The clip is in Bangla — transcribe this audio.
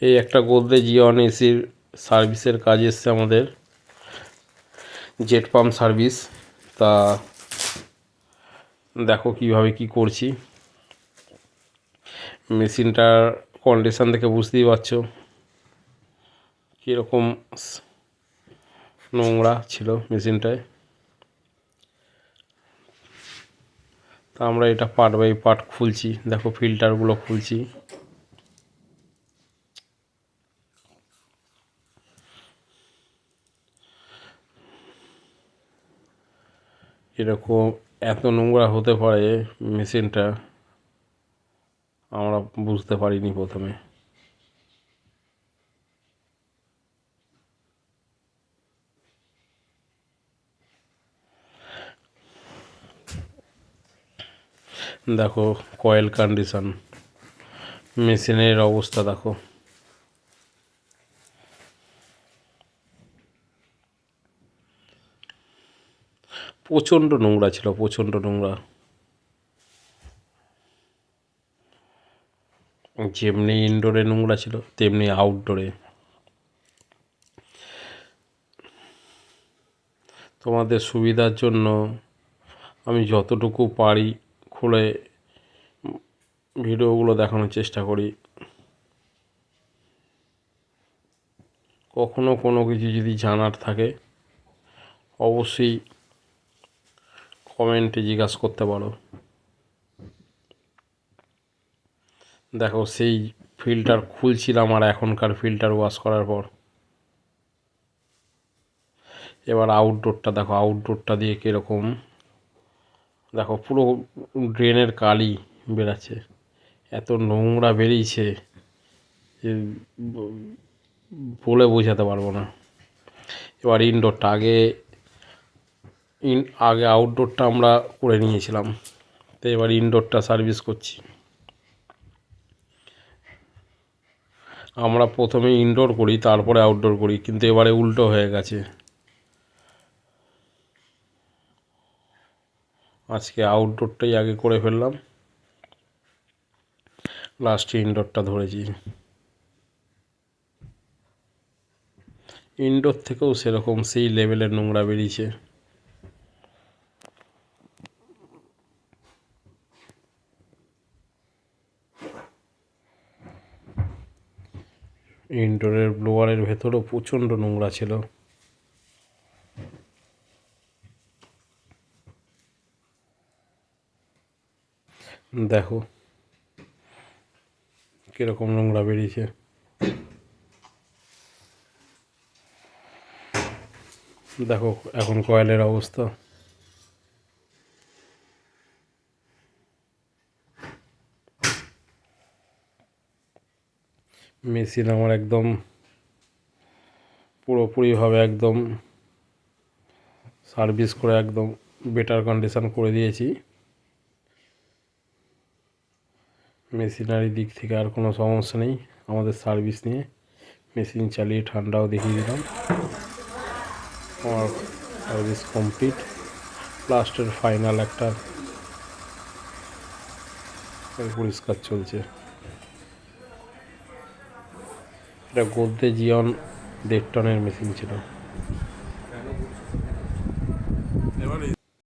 এই একটা গোদরেজ ইয়ন এসির সার্ভিসের কাজ এসছে আমাদের, জেট পাম্প সার্ভিস। তা দেখো কিভাবে কি করছি। মেশিনটার কন্ডিশন দেখে বুঝতেই পারছো কীরকম নোংরা ছিল মেশিনটায়। তা আমরা এটা পার্ট বাই পার্ট খুলছি। দেখো ফিল্টারগুলো খুলছি। এরকম এত নোংরা হতে পারে মেশিনটা আমরা বুঝতে পারিনি প্রথমে। দেখো কয়েল কন্ডিশন, মেশিনের অবস্থা দেখো। প্রচণ্ড নোংরা ছিল, প্রচণ্ড নোংরা। যেমনি ইনডোরে নোংরা ছিল তেমনি আউটডোরে। তোমাদের সুবিধার জন্য আমি যতটুকু পারি খুলে ভিডিওগুলো দেখানোর চেষ্টা করি। কখনো কোনো কিছু যদি জানার থাকে অবশ্যই কমেন্টে জিজ্ঞাসা করতে পারো। দেখো সেই ফিল্টার খুলছিলাম আর এখনকার ফিল্টার ওয়াশ করার পর। এবার আউটডোরটা দেখো, আউটডোরটা দিয়ে কীরকম দেখো, পুরো ড্রেনের কালি বেরাচ্ছে, এত নোংরা বেরিয়েছে যে বলে বোঝাতে পারবো না। এবার ইনডোরটা আগে আউটডোরটা আমরা করে নিয়েছিলাম, তো এবার ইনডোরটা সার্ভিস করছি। আমরা প্রথমে ইনডোর করি তারপরে আউটডোর করি, কিন্তু এবারে উল্টো হয়ে গেছে। আজকে আউটডোরটাই আগে করে ফেললাম, লাস্টে ইনডোরটা ধরেছি। ইনডোর থেকেও সেরকম সেই লেভেলের নোংরা বেরিয়েছে। ইনডোরের ব্লোয়ারের ভেতরেও প্রচণ্ড নোংরা ছিল। দেখো কীরকম নোংরা বেরিয়েছে। দেখো এখন কয়েলের অবস্থা। মেশিন আমার একদম পুরোপুরিভাবে একদম সার্ভিস করে একদম বেটার কন্ডিশন করে দিয়েছি। মেশিনারি দিক থেকে আর কোনো সমস্যা নেই আমাদের সার্ভিস নিয়ে। মেশিন চালিয়ে ঠান্ডাও দেখিয়ে দিলাম। আমার সার্ভিস কমপ্লিট। লাস্টের ফাইনাল একটা পরিষ্কার চলছে। এটা গোদরেজ ইয়ন 1.5 টনের মেশিন ছিল।